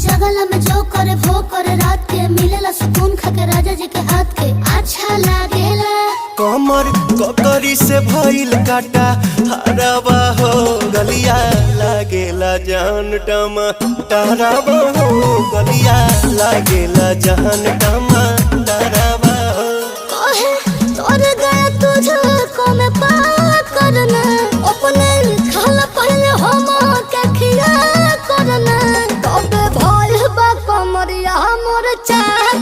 जगला में जो करे वो करे रात के मिलेला सुकून खाके राजा जी के हाथ के अच्छा लागेला। कमर ककरी से भइल काटा हराबा हो गलिया लागेला जान टमा ताराबा हो गलिया लागेला जान टमा ताराबा हो। कहे तोर गया तुझे को में पार करना अपने खाला पहले हम के खिया करना तबे भइल बा कमरिया मोर चाह